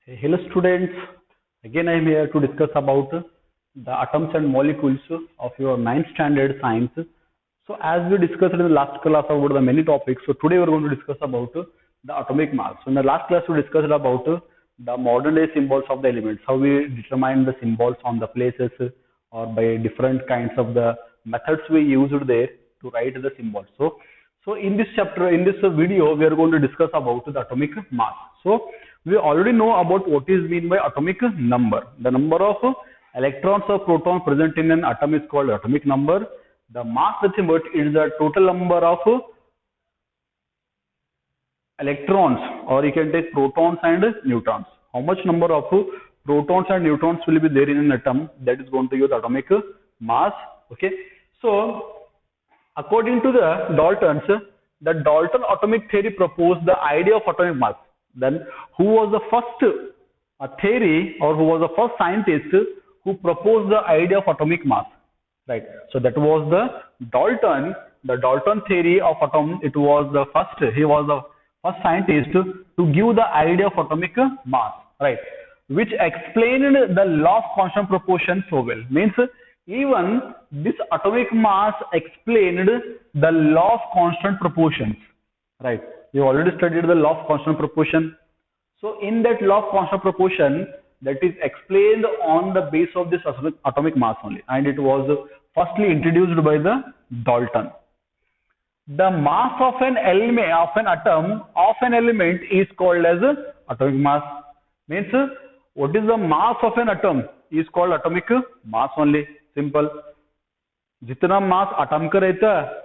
Hello students, again I am here to discuss about the atoms and molecules of your ninth standard science. So as we discussed in the last class about the many topics, so today we are going to discuss about the atomic mass. So in the last class we discussed about the modern day symbols of the elements, how we determine the symbols on the places or by different kinds of the methods we used there to write the symbols. So in this chapter, in this video, we are going to discuss about the atomic mass. So we already know about what is meant by atomic number. The number of electrons or protons present in an atom is called atomic number. The mass, nothing but is the total number of electrons, or you can take protons and neutrons. How much number of protons and neutrons will be there in an atom? That is going to give the atomic mass. Okay. So according to the Daltons, the Dalton atomic theory proposed the idea of atomic mass. Then who was the first theory, or who was the first scientist who proposed the idea of atomic mass? Right. So that was the Dalton. The Dalton theory of atom. It was the first. He was the first scientist to give the idea of atomic mass. Right. Which explained the law of constant proportion so well. Means even this atomic mass explained the law of constant proportions. Right. We already studied the law of constant proportion. So in that law of constant proportion, that is explained on the base of this atomic mass only, and it was firstly introduced by the Dalton. The mass of an element, of an atom, of an element is called as atomic mass. Means what is the mass of an atom is called atomic mass only. Simple. जितना मास atom का रहता है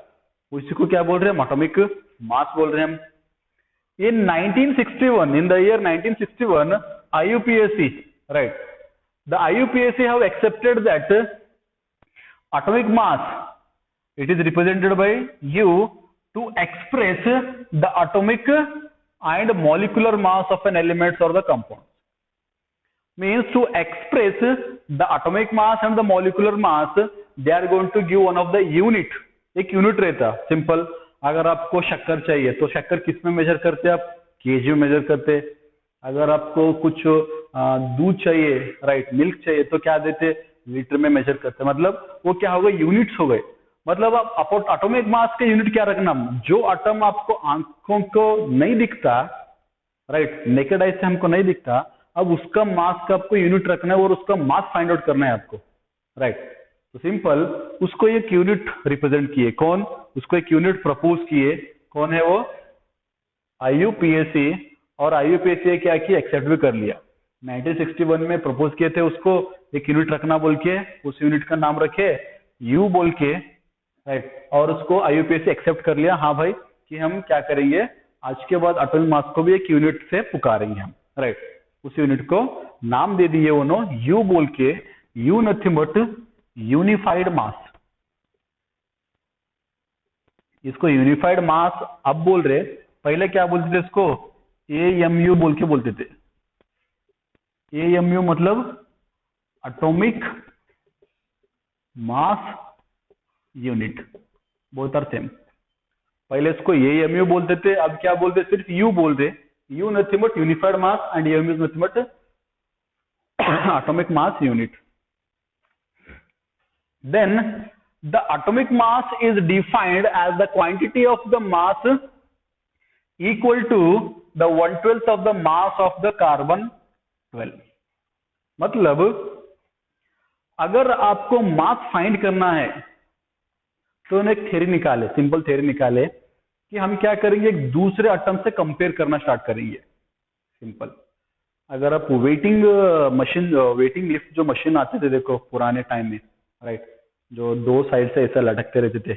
उसी को क्या बोल रहे हैं? एटॉमिक मास बोल रहे हैं हम. In 1961, in the year 1961, IUPAC, right? The IUPAC have accepted that atomic mass, it is represented by U, to express the atomic and molecular mass of an element or the compound. Means to express the atomic mass and the molecular mass, they are going to give one of the unit. एक unit रहता है simple. अगर आपको शक्कर चाहिए तो शक्कर किस में मेजर करते हैं आप? केजी में मेजर करते. अगर आपको कुछ दूध चाहिए, राइट, मिल्क चाहिए, तो क्या देते? लीटर में मेजर करते. मतलब वो क्या हो गए? यूनिट्स हो गए. मतलब आप एटॉमिक मास के यूनिट क्या रखना? जो एटम आपको आंखों को नहीं दिखता, राइट, नेकेड आई से हमको नहीं दिखता, अब उसका मास का आपको यूनिट रखना है और उसका मास फाइंड आउट करना है आपको. राइट. तो सिंपल उसको एक यूनिट रिप्रेजेंट किए. कौन? उसको एक यूनिट प्रपोज किए. कौन है वो? आईयूपीएसी. और आईयूपीएसी ने क्या किया? एक्सेप्ट भी कर लिया. 1961 में प्रपोज किए थे उसको एक यूनिट रखना बोल के. उस यूनिट का नाम रखे यू बोल के, राइट. और उसको आईयूपीएसी एक्सेप्ट कर लिया. हाँ भाई, कि हम क्या करेंगे, आज के बाद एटॉमिक मास को भी एक यूनिट से पुकारेंगे हम. राइट. उस यूनिट को नाम दे दिए उन्होंने यू बोल के. यू नथिंग बट यूनिफाइड मास. इसको यूनिफाइड मास अब बोल रहे. पहले क्या बोलते थे इसको? एएमयू बोल के बोलते थे. एएमयू मतलब atomic mass unit. Both are same. पहले इसको एएमयू बोलते थे, अब क्या बोलते? सिर्फ यू बोल रहे. You nothing but unified mass and AMU nothing but atomic mass unit. Then the atomic mass is defined as the quantity of the mass equal to the 1/12 of the mass of the carbon 12. मतलब अगर आपको mass find करना है तो एक theory निकाले, simple theory निकाले कि हम क्या करेंगे, एक दूसरे एटम से कंपेयर करना स्टार्ट करेंगे. सिंपल. अगर आप वेटिंग मशीन, वेटिंग लिफ्ट जो मशीन आते थे देखो पुराने टाइम में, राइट, जो दो साइड से ऐसा लटकते रहते थे,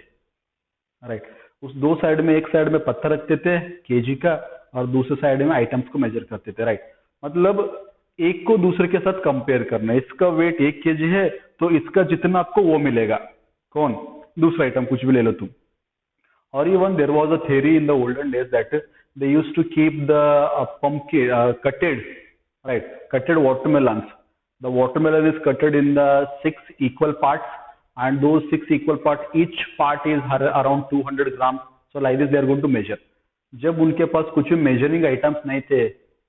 राइट. उस दो साइड में, एक साइड में पत्थर रखते थे केजी का और दूसरे साइड में आइटम्स को मेजर करते थे. राइट. मतलब एक को दूसरे के साथ कंपेयर करना. इसका वेट 1 केजी है तो इसका जितना आपको वो मिलेगा. कौन? दूसरा आइटम कुछ भी ले लो तुम. और even there was a theory in the olden days that they used to keep the pumpkin cutted, right, cutted watermelons. The watermelon is cutted in the 6 equal parts, and those 6 equal parts, each part is around 200 grams. So like this they are going to measure. जब उनके पास कुछ भी measuring items नहीं थे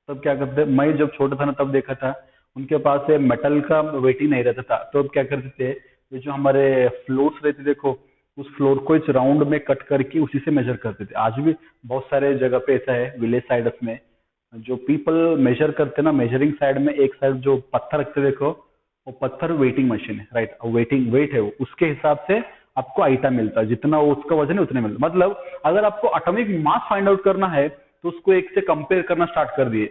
तब क्या करते, मैं जब छोटा था ना तब देखा था, उनके पास मेटल का वेट ही नहीं रहता था, तो अब क्या करते थे, ये जो हमारे फ्लोर्स रहते देखो, उस फ्लोर को इस राउंड में कट करके उसी से मेजर करते थे। आज भी बहुत सारे जगह पे ऐसा है, विलेज साइड्स में जो पीपल मेजर करते ना, मेजरिंग साइड में एक साइड जो पत्थर रखते देखो, वो पत्थर वेटिंग मशीन है, राइट, वेटिंग वेट है वो, उसके हिसाब से आपको आइटम मिलता है, जितना वो उसका वजन है उतने मिलता। मतलब अगर आपको एटॉमिक मास फाइंड आउट करना है तो उसको एक से कंपेयर करना स्टार्ट कर दिए,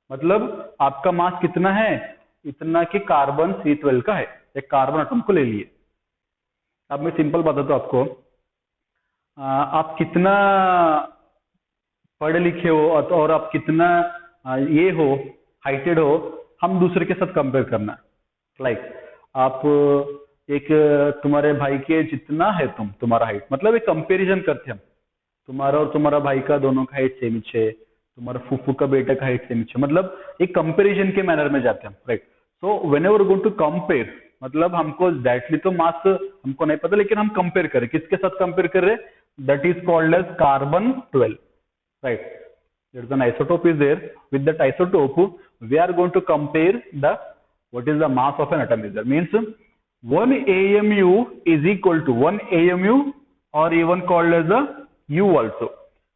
मतलब आपका मास कितना है, इतना कि कार्बन C12 का है, एक कार्बन एटम को ले लिए। अब मैं सिंपल बताता हूं आपको, आप कितना पढ़े लिखे हो और आप कितना ये हो, हाइटेड हो, हम दूसरे के साथ कंपेयर करना। लाइक आप एक तुम्हारे भाई के जितना है तुम्हारा हाइट, मतलब एक कंपैरिजन करते हम, तुम्हारा और तुम्हारा भाई का दोनों का हाइट सेम है, तुम्हारा फूफू का बेटा का हाइट सेम है, मतलब एक कंपैरिजन के मैनर में जाते हैं, right. So whenever going to compare, मतलब हमको डायरेक्टली तो मास हमको नहीं पता, लेकिन हम कंपेयर करें, किसके साथ कंपेयर कर रहे, that is called as carbon 12, right? There is an isotope is there. With that isotope, we are going to compare the what is the mass of an atom is there. Means 1 AMU is equal to 1 AMU or even called as a U also.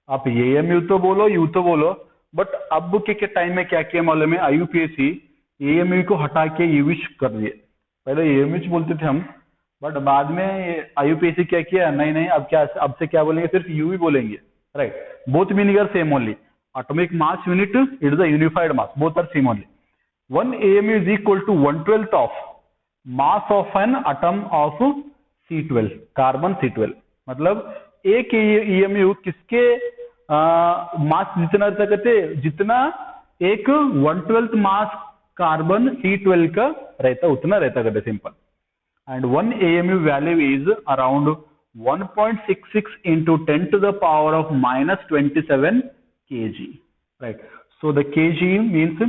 आप AMU तो बोलो, U तो बोलो, but अब के time में क्या किया मालूम है, IUPAC AMU को हटा के UH कर दिए। पहले AMH बोलते थे हम, बट बाद में IUPAC क्या किया, नहीं नहीं, अब क्या, अब से क्या बोलेंगे, सिर्फ U ही बोलेंगे, right? Both meaning are same only. Atomic mass unit, it is a unified mass, both are same only. 1 AMU is equal to 1/12 of mass of an atom of C12, carbon C12। मतलब एक EMU किसके मास जितना रहता कहते, जितना एक 1/12 mass carbon C12 का रहता उतना रहता कहते, simple. And 1 AMU value is around 1.66 into 10 to the power of minus 27 kg, right? So the kg means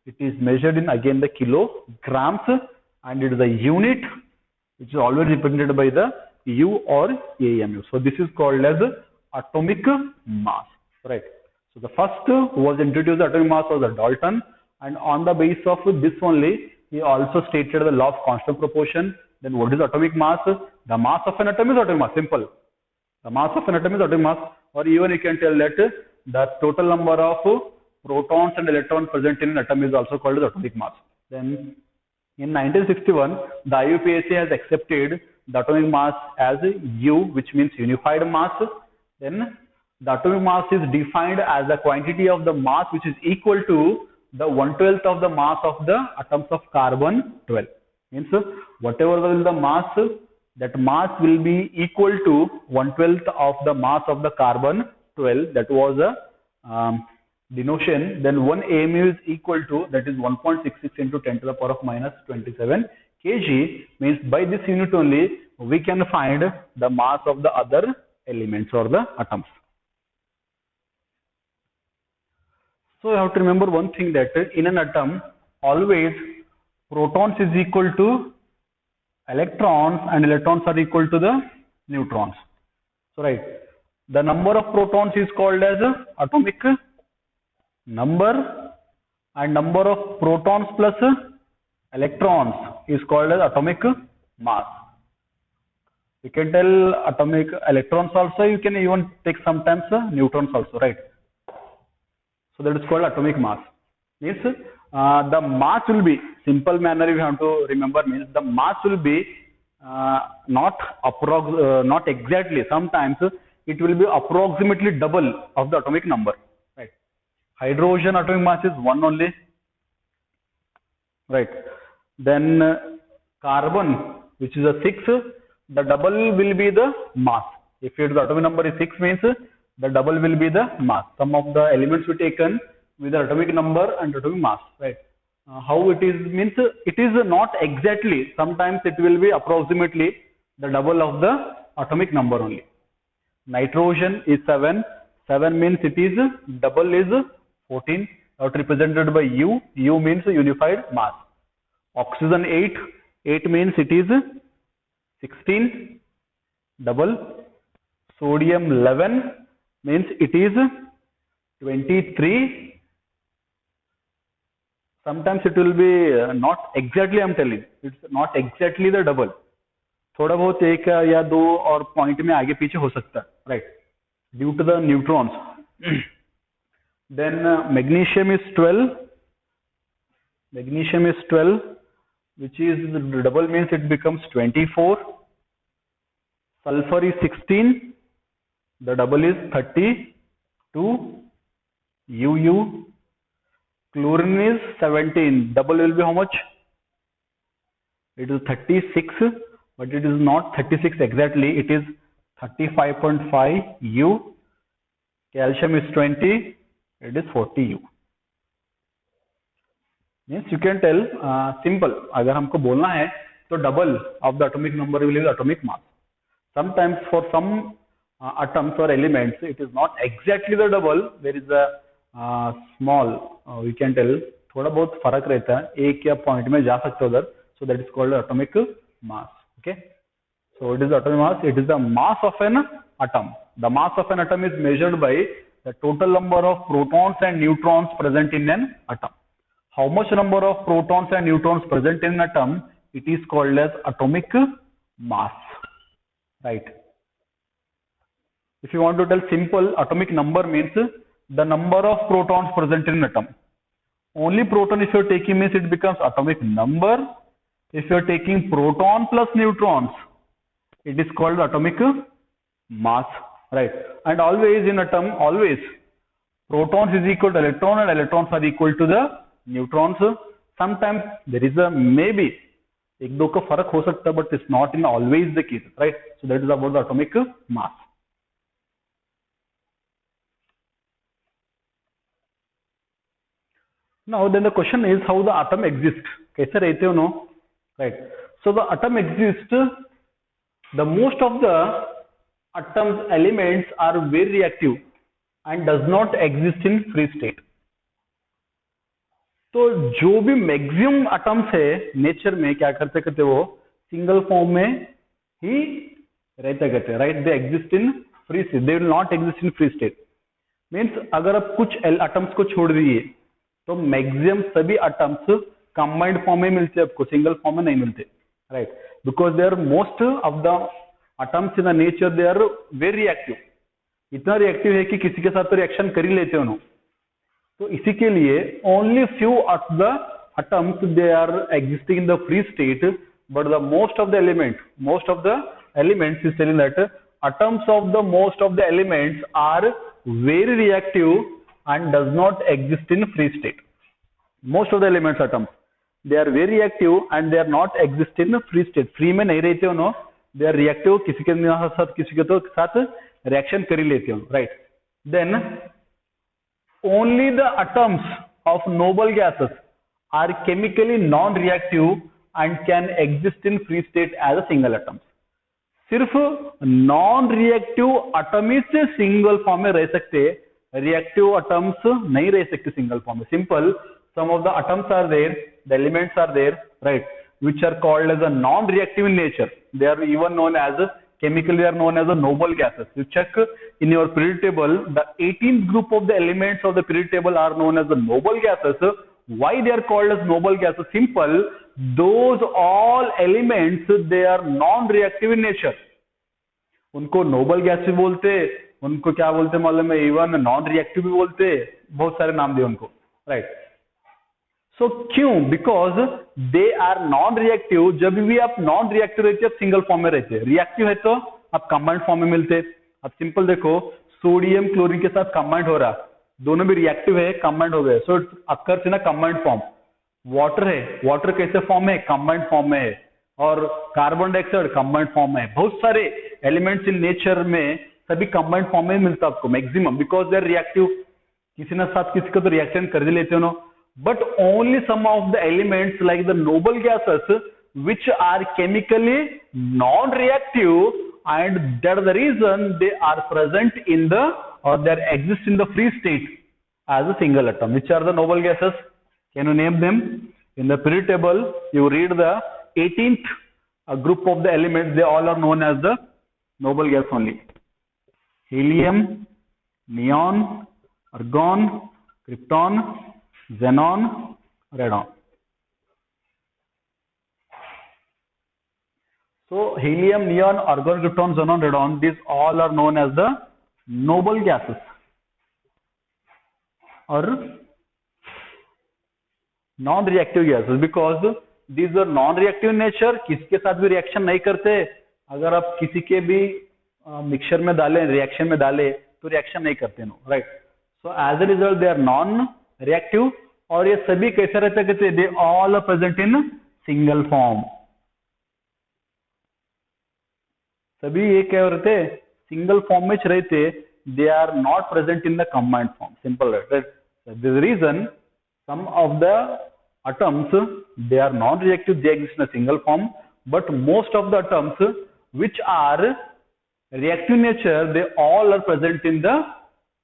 it is measured in again the kilograms, and it is a unit which is always represented by the U or AMU. So this is called as atomic mass, right? So the first who was introduced atomic mass was Dalton, and on the basis of this only he also stated the law of constant proportion. Then what is atomic mass? The mass of an atom is atomic mass, simple. The mass of an atom is atomic mass, or even you can tell that the total number of protons and electrons present in an atom is also called as atomic mass. Then in 1961, the IUPAC has accepted the atomic mass as U, which means unified mass. Then the atomic mass is defined as the quantity of the mass which is equal to the 1/12 of the mass of the atoms of carbon 12. Means whatever will the mass, that mass will be equal to 1/12 of the mass of the carbon 12. That was a denotion. Then 1 AMU is equal to, that is 1.66 into 10 to the power of minus 27 kg. Means by this unit only we can find the mass of the other elements or the atoms. So you have to remember one thing, that in an atom always protons is equal to electrons and electrons are equal to the neutrons. So right, the number of protons is called as atomic number, and number of protons plus electrons is called as atomic mass. You can tell atomic electrons also, you can even take sometimes neutrons also, right? So that is called atomic mass. Means the mass will be, simple manner you have to remember, means the mass will be not exactly, sometimes it will be approximately double of the atomic number, right? Hydrogen atomic mass is 1 only, right? Then carbon, which is a 6, the double will be the mass. If its atomic number is 6, means the double will be the mass. Some of the elements we taken with the atomic number and atomic mass, right? How it is, means it is not exactly, sometimes it will be approximately the double of the atomic number only. Nitrogen is 7, 7 means it is double is 14, not represented by U, U means unified mass. Oxygen 8, 8 means it is 16, double. Sodium 11 means it is 23, Sometimes it will be not exactly, I'm telling, it's not exactly the double. थोड़ा बहुत एक या दो और point में आगे पीछे हो सकता है, right, due to the neutrons. Then magnesium is 12. Magnesium is 12, which is the double means it becomes 24. Sulfur is 16. The double is 32. UU. Chlorine is 17. Double will be how much? It is 36, but it is not 36 exactly. It is 35.5 U. Calcium is 20. It is 40 U. Means you can tell simple. अगर हमको बोलना है तो double of the atomic number will be the atomic mass. Sometimes for some atoms or elements it is not exactly the double. There is a small we can tell थोड़ा बहुत फर्क रहता है, एक या पॉइंट में जा सकते हो उधर. So that is called atomic mass. Okay. So it is the atomic mass. It is the mass of an atom. The mass of an atom is measured by the total number of protons and neutrons present in an atom. How much number of protons and neutrons present in an atom? It is called as atomic mass. Right. If you want to tell simple, atomic number means the number of protons present in an atom. Only proton if you are taking means it becomes atomic number. If you are taking proton plus neutrons, it is called atomic mass. Right. And always in atom, always protons is equal to electron and electrons are equal to the neutrons. Sometimes there is a maybe एक दो का फर्क हो सकता है, but it's not in always the case, right? So that is about the atomic mass. Now then the question is how the atom exists. कैसे रहते हो, no? Right. So the atom exists. The most of the atoms elements are very reactive and does not exist in free state. तो जो भी maximum atoms है nature में क्या करते करते वो सिंगल फॉर्म में ही रहते करते, right. They exist in free state, they will not exist in free state. Means अगर आप कुछ एटम्स को छोड़ दिए तो मैक्सिमम सभी एटम्स कंबाइंड फॉर्म में मिलते आपको, सिंगल फॉर्म में नहीं मिलते, right. Because they are most of the atoms in the nature they are very reactive. इतना रिएक्टिव है कि किसी के साथ तो रिएक्शन कर ही लेते हो. तो इसी के लिए only few of the atoms they are existing in the free state, but the most of the elements is telling that atoms of the most of the elements are very reactive and does not exist in free state. Most of the elements atoms they are very reactive and they are not exist in free state. Free में नहीं रहते हो, no. They are reactive, किसी के साथ किसी के तो साथ रिएक्शन कर ही लेते हो, right. Then only the atoms of noble gases are chemically non-reactive and can exist in free state as a single atoms. सिर्फ non-reactive atoms से single form में रह सकते, reactive atoms नहीं रह सकते single form में. Simple, some of the atoms are there, the elements are there, right, which are called as a non-reactive in nature. They are even known as chemically they are known as the noble gases. You check in your periodic table, the 18th group of the elements of the periodic table are known as the noble gases. Why they are called as noble gases? Simple, those all elements they are non-reactive in nature. उनको noble gas भी बोलते, उनको क्या बोलते मालूम है, even non-reactive भी बोलते, बहुत सारे नाम दिए उनको, right. So क्यों? Because they are non-reactive. जब भी आप non-reactive रहते हैं आप सिंगल फॉर्म में रहते हैं. रिएक्टिव है तो आप कंबाइंड फॉर्म में मिलते. अब सिंपल देखो, सोडियम क्लोरीन के साथ कंबाइंड हो रहा, दोनों भी रिएक्टिव है, कंबाइंड हो गए. So occurs in a combined form. Water है, वाटर कैसे फॉर्म है, कंबाइंड फॉर्म में है. और कार्बन डाइऑक्साइड कंबाइंड फॉर्म में है. बहुत सारे एलिमेंट्स इन नेचर में सभी कंबाइंड फॉर्म में मिलता है आपको maximum, because they are reactive. किसी ना साथ किसी का तो रिएक्शन कर ही लेते हो no. But only some of the elements like the noble gases which are chemically non-reactive, and that is the reason they are present in the or they exist in the free state as a single atom. Which are the noble gases? Can you name them? In the periodic table you read the 18th group of the elements, they all are known as the noble gas only. Helium, neon, argon, krypton, xenon, radon. So helium, neon, argon, krypton, xenon, radon, these all are known as the noble gases or non-reactive gases because these are non-reactive nature. किसके साथ भी reaction नहीं करते. अगर आप किसी के भी मिक्सचर में डालें, रिएक्शन में डालें तो रिएक्शन नहीं करते no, right. So as a result they are non reactive. और ये सभी कैसे रहते कहते, they all are present in single form. सभी ये क्या रहते, सिंगल फॉर्म में रहते. They are not present in the combined form. Simple, right. This reason some of the atoms they are non-reactive, they exist in a single form, but most of the atoms which are reactive nature, they all are present in the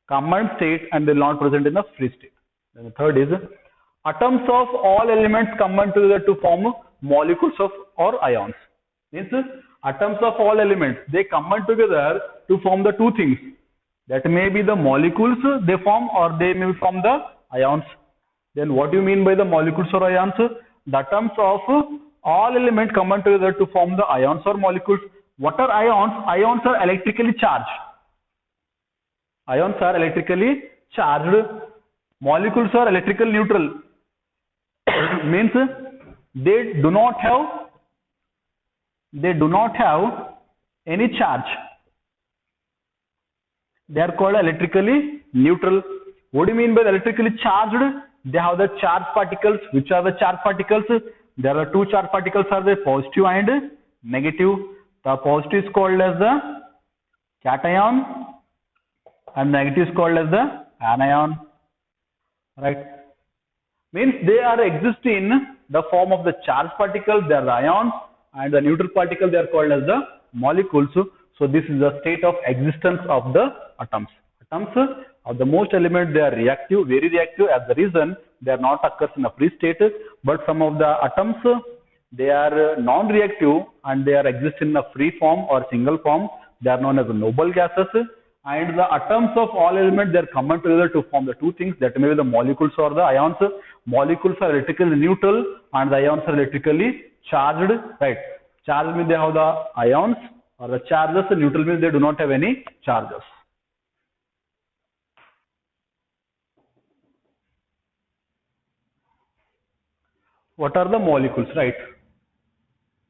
combined state and they are not present in the free state. And the third is atoms of all elements combine together to form molecules of or ions. Means atoms of all elements, they combine together to form the two things. That may be the molecules they form or they may form the ions. Then what do you mean by the molecules or ions? The atoms of all elements combine together to form the ions or molecules. What are ions? Ions are electrically charged. Ions are electrically charged. Molecules are electrical neutral. Means they do not have any charge. They are called electrically neutral. What do you mean by electrically charged? They have the charged particles. Which are the charged particles? There are two charged particles, are the positive and negative. The positive is called as the cation and negative is called as the anion. Right? Means they are exist in the form of the charged particles, they are the ions, and the neutral particle they are called as the molecules. So this is the state of existence of the atoms. Atoms of the most element, they are reactive, very reactive. As the reason they are not occurs in a free state, but some of the atoms they are non-reactive and they are exist in a free form or single form. They are known as noble gases. And the atoms of all elements, they are combined together to form the two things, that may be the molecules or the ions. Molecules are electrically neutral and the ions are electrically charged. Right? Charge means they have the ions or the charges. Neutral means they do not have any charges. What are the molecules, right?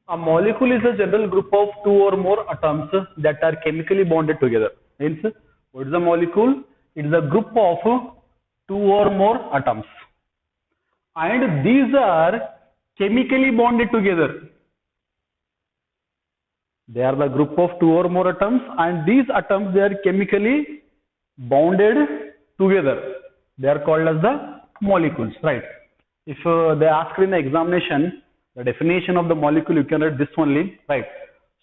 A molecule is a general group of two or more atoms that are chemically bonded together. Means, what is a molecule? It is a group of two or more atoms. And these are chemically bonded together. They are the group of two or more atoms, and these atoms, they are chemically bonded together. They are called as the molecules, right? If they ask in the examination the definition of the molecule, you can write this only, right?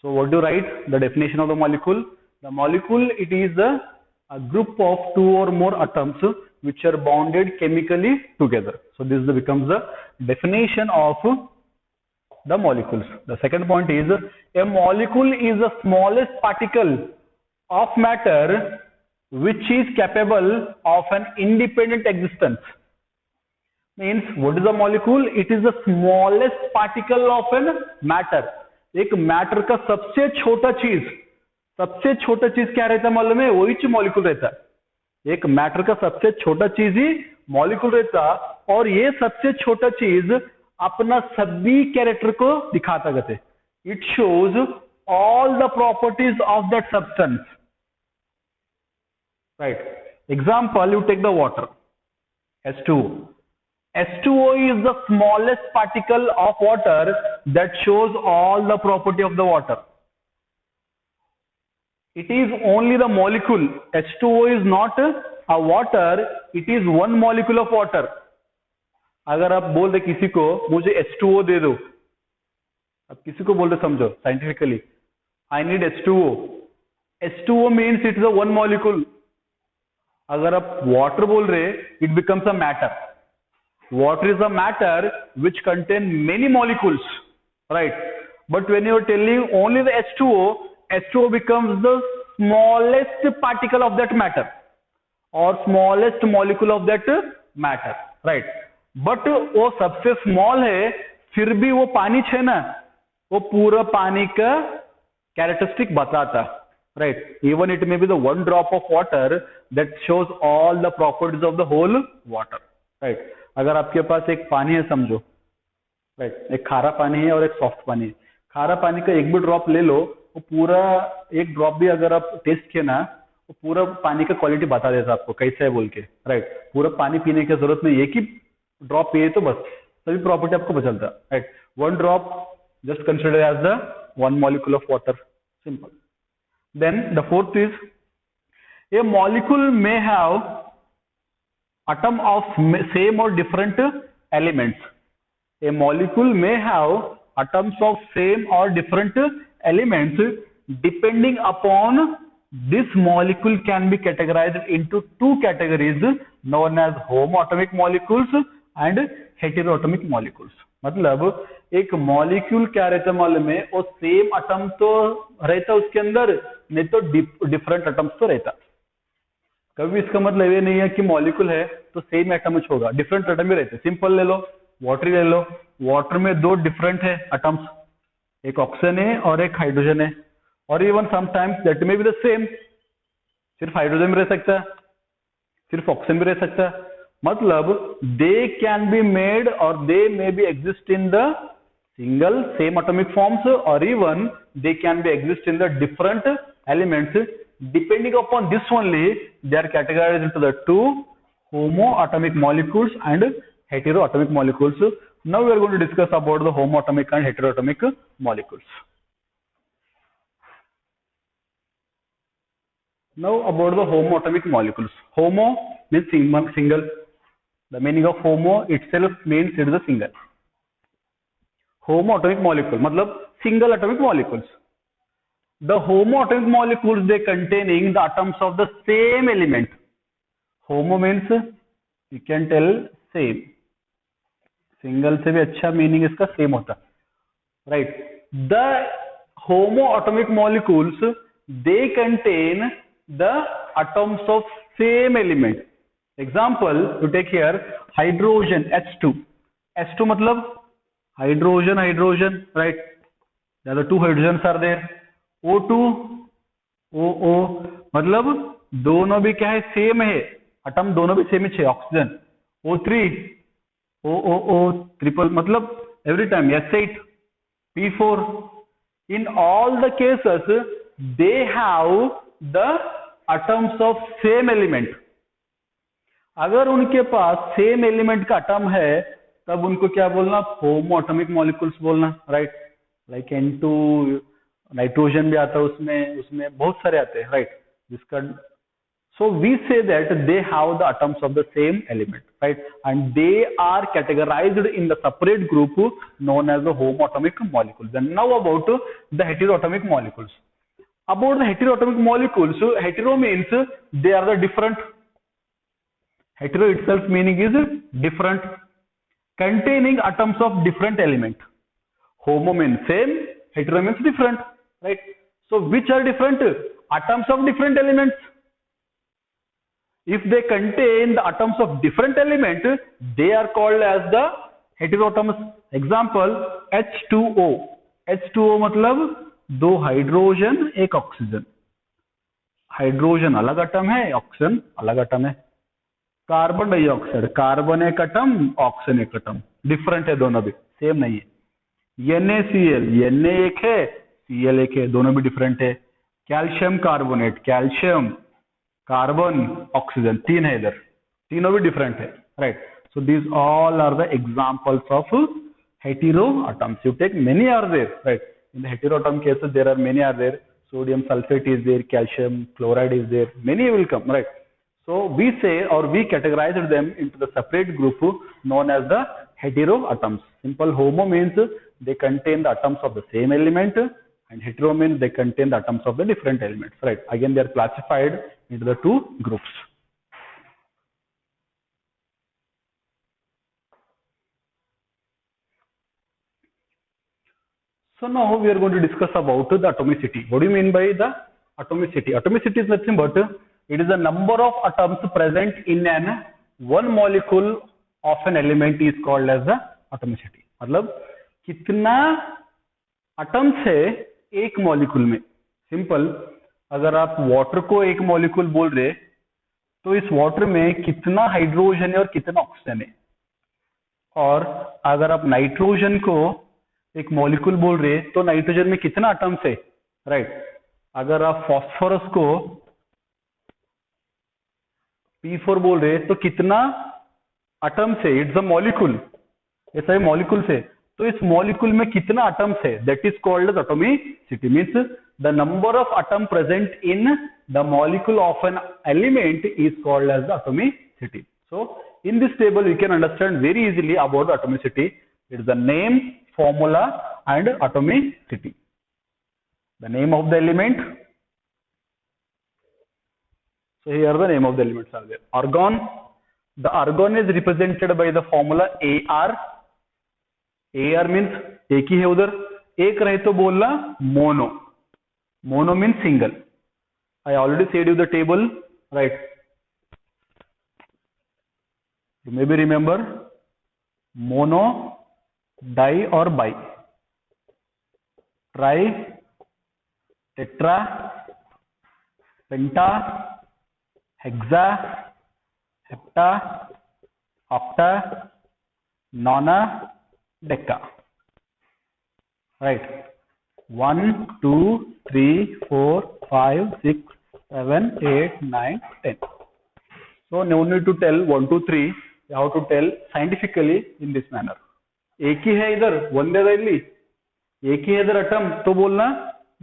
So what do you write? The definition of the molecule. The molecule, it is a group of two or more atoms which are bonded chemically together. So this becomes the definition of the molecules. The second point is a molecule is the smallest particle of matter which is capable of an independent existence. Means what is a molecule? It is the smallest particle of an matter. एक matter का सबसे छोटा चीज क्या रहता है मालूम है? वही मॉलिक्यूल रहता है. एक मैटर का सबसे छोटा चीज ही मॉलिक्यूल रहता, और ये सबसे छोटा चीज अपना सभी कैरेक्टर को दिखाता कहते. It shows all the properties of that substance. Right? Example, you take the water H2O. H2O is the smallest particle of water that shows all the property of the water. It is only the molecule. H2O is not a water, it is one molecule of water. अगर आप बोल दे किसी को मुझे H2O दे दो, अब किसी को बोल दे समझो scientifically, I need H2O. H2O means it is a one molecule. अगर आप water बोल रहे, it becomes a matter. Water is a matter which contain many molecules, right? But when you are telling only the H2O, H2O becomes the smallest particle of that matter or smallest molecule of that matter, right? But वो सबसे small है, फिर भी वो पानी है ना, वो पूरा पानी का कैरेक्टरिस्टिक बताता, right. Even it may be the one drop of water that shows all the properties of the whole water, right. अगर आपके पास एक पानी है समझो, राइट, एक खारा पानी है और एक सॉफ्ट पानी है. खारा पानी का एक भी ड्रॉप ले लो, वो पूरा एक ड्रॉप भी अगर आप टेस्ट किए ना, वो पूरा पानी का क्वालिटी बता देता आपको कैसा है बोल के, राइट. पूरा पानी पीने की जरूरत नहीं, एक ही ड्रॉप पिए तो बस सभी प्रॉपर्टी आपको बचलता, right. One drop just consider as the one molecule of water, simple. Then the fourth is a molecule may have atom of same or different elements. A molecule may have atoms of same or different elements. Depending upon this molecule can be categorized into two categories known as homoatomic molecules and heteroatomic molecules. मतलब एक molecule क्या रहता है मालूम है, वो same atom तो रहता उसके अंदर, नहीं तो डिफरेंट एटम्स तो रहता. कभी इसका मतलब ये नहीं है कि मॉलिक्यूल है तो सेम एटम होगा, डिफरेंट एटम भी रहते. सिंपल ले लो, वाटर ले लो, वाटर में दो डिफरेंट है एटम्स, एक ऑक्सीजन है और एक हाइड्रोजन है, और इवन समटाइम्स दैट में भी द सेम, सिर्फ हाइड्रोजन भी रह सकता है, सिर्फ ऑक्सीजन भी रह सकता है. मतलब दे कैन बी मेड और they may be exist in the single same atomic forms, और even they can be exist in the different elements. Depending upon this only, they are categorized into the two homoatomic molecules and heteroatomic molecules. Now we are going to discuss about the homoatomic and heteroatomic molecules. Now about the homoatomic molecules. Homo means single. The meaning of homo itself means it is a single. Homoatomic molecule मतलब single atomic molecules. The homoatomic molecules, they containing the atoms of the same element. Homo means you can tell same. Single से भी अच्छा meaning इसका same होता, right? The homoatomic molecules, they contain the atoms of same element. Example, you take here hydrogen H2. H2 मतलब hydrogen, right? There are two hydrogens are there. O2 OO मतलब दोनों भी क्या है, सेम है, atom दोनों भी सेम है. ऑक्सीजन O3 OOO ट्रिपल मतलब every time S8 P4. In all the cases they have the atoms of same element. अगर उनके पास सेम एलिमेंट का एटम है तब उनको क्या बोलना, होमोएटॉमिक मॉलिक्यूल्स बोलना, राइट. लाइक N2, नाइट्रोजन भी आता है उसमें बहुत सारे आते हैं, राइट. जिसका so we say that they have the atoms of the same element, right, and they are categorised in the separate group known as the homoatomic molecules. Then now about the heteroatomic molecules. About the heteroatomic molecules, hetero means they are the different. Hetero itself meaning is different, containing atoms of different element. Homo means same, hetero means different, right? So which are different? Atoms of different elements. If they contain the atoms of different element, they are called as the heteroatomous. Example H2O. H2O मतलब दो hydrogen एक oxygen. Hydrogen अलग atom है, oxygen अलग atom है. Carbon dioxide, carbon एक atom, oxygen एक atom, different है दोनों भी, सेम नहीं है. NaCl, Na एक है, Cl एक है, दोनों भी डिफरेंट है. Calcium carbonate, calcium, carbon, oxygen, तीन है इधर, तीनों भी डिफरेंट है, right. So these all are the examples of hetero atoms. You take many are there, right. In the hetero atom cases there are many are there. Sodium sulphate is there, calcium chloride is there, many will come, right? So we say, or we categorized them into the separate group known as the heteroatoms. Simple. Homo means they contain the atoms of the same element, and hetero means they contain the atoms of the different elements, right? Again, they are classified into the two groups. So now we are going to discuss about the atomicity. What do you mean by the atomicity? Atomicity is nothing but it is the number of atoms present in an one molecule of an element is called as the atomicity. मतलब कितना atoms है एक molecule में. Simple, अगर आप water को एक molecule बोल रहे तो इस वाटर में कितना हाइड्रोजन है और कितना ऑक्सीजन है. और अगर आप नाइट्रोजन को एक मॉलिक्यूल बोल रहे तो नाइट्रोजन में कितना एटम्स है, राइट. अगर आप फॉस्फोरस को P4 बोल रहे तो कितना एटम्स है, इट्स अ मॉलिक्यूल, ऐसा है मॉलिक्यूल से. तो इस मॉलिक्यूल में कितना एटम्स है, that is called as atomicity. Means the number of atom present in the molecule of an element is called as the atomicity. So in this table you can understand very easily about the atomicity. It is the name, formula and atomicity. The name of the element. So here the name of the elements are there. Argon. The argon is represented by the formula Ar. Ar means एक ही है उधर, एक रहे तो बोलना mono. Mono means single. I already said you the table, right? You maybe remember mono, di or bi, tri, tetra, penta, hexa, hepta, octa, nona, deca. Right? 1, 2, 3, 4, 5, 6, 7, 8, 9, 10. So no need to tell 1, 2, 3. You have to tell scientifically in this manner. एक ही है इधर वनडेरली, एक ही है इधर atom तो बोलना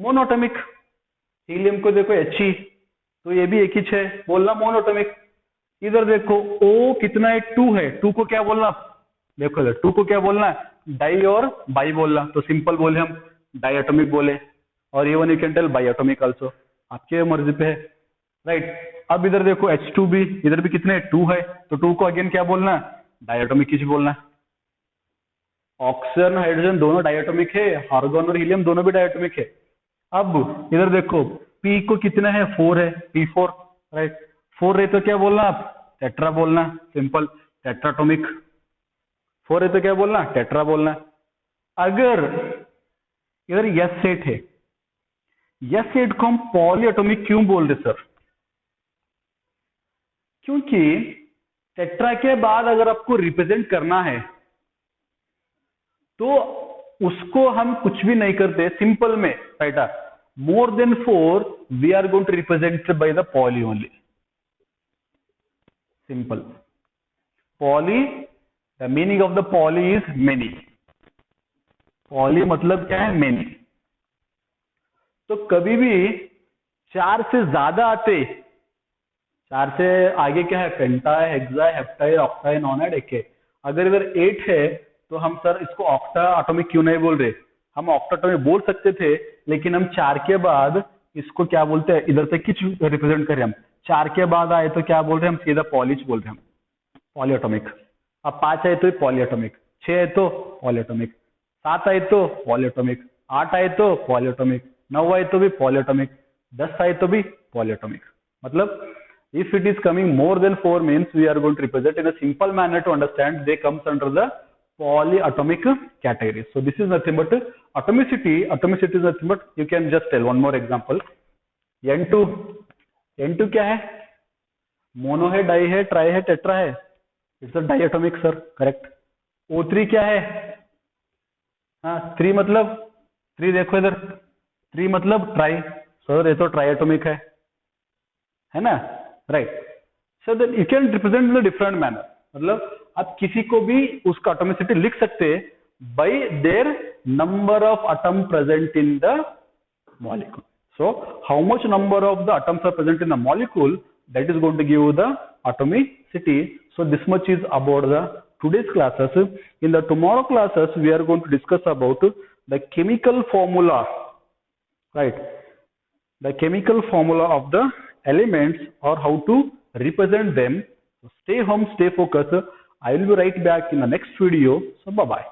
monoatomic. Helium को देखो He, तो ये भी एक ही है, बोलना मोनोटॉमिक. इधर देखो O कितना है, 2 है, 2 को क्या बोलना, देखो इधर 2 को क्या बोलना, डाई और बाई बोलना. तो सिंपल बोले हम डाई एटॉमिक बोले. और ये one you can tell by atomic also, आपके मर्जी पे है, राइट. अब इधर देखो H2 भी, इधर भी कितने 2 है, तो 2 को अगेन क्या बोलना, डायटोमिक किसी बोलना. ऑक्सीजन हाइड्रोजन दोनों डायटोमिक है, आर्गन और हीलियम दोनों भी डायटोमिक है. अब इधर देखो P को कितना है, 4 है, P4, राइट. 4 है तो क्या बोलना आप, टेट्रा बोलना. सिंपल, टेट्राटोमिक. 4 है तो क्या बोलना, टेट्रा बोलना. अगर इधर S सेट है, S सेट को हम पॉलीएटोमिक क्यों बोल रहे सर, क्योंकि टेट्रा के बाद अगर आपको रिप्रेजेंट करना है तो उसको हम कुछ भी नहीं करते, सिंपल में, right. More than 4 we are going to represent by the poly only. Simple. Poly, the meaning of the poly is many. Poly मतलब क्या है, मेनी. तो कभी भी 4 से ज्यादा आते, 4 से आगे क्या है, पेंटा है, हेक्सा है, हेप्टा है, ऑक्टा है, नोना है, डेका है. अगर इधर 8 है तो हम सर इसको ऑक्टा एटॉमिक क्यों नहीं बोल रहे, हम ऑक्टा एटॉमिक बोल सकते थे, लेकिन हम 4 के बाद इसको क्या बोलते हैं, इधर से कुछ रिप्रेजेंट करें हम. 4 के बाद आए तो क्या बोल रहे हैं, हम सीधा पॉलीच बोल रहे हैं, हम पॉली एटॉमिक. अब 5 आए तो पॉली एटॉमिक, 6 आए तो पॉली एटॉमिक, 7 आए तो पॉली एटॉमिक, 8 आए तो पॉली एटॉमिक, 9 आए तो भी पॉली एटॉमिक, 10 आए तो भी पॉली एटॉमिक. मतलब if it is coming more than 4 means we are going to represent in a simple manner to understand they comes under the polyatomic category. So this is nothing but atomicity. Atomicity is nothing but, you can just tell one more example. N2, N2 क्या है, mono है, die है, try है, tetra है, it's a diatomic sir, correct. O3 क्या है, हाँ 3 मतलब, 3 देखो इधर, 3 मतलब ट्राई, सर ये तो ट्राइएटोमिक है ना, right. So then you can represent in a different manner. मतलब आप किसी को भी उसका एटॉमिसिटी लिख सकते हैं by their number of atom present in the molecule. So how much number of the atoms are present in the molecule, that is going to give the atomicity. So this much is about the today's classes. In the tomorrow classes we are going to discuss about the chemical formula, right, the chemical formula of the elements or how to represent them. So stay home, stay focused. I will be right back in the next video. So bye bye.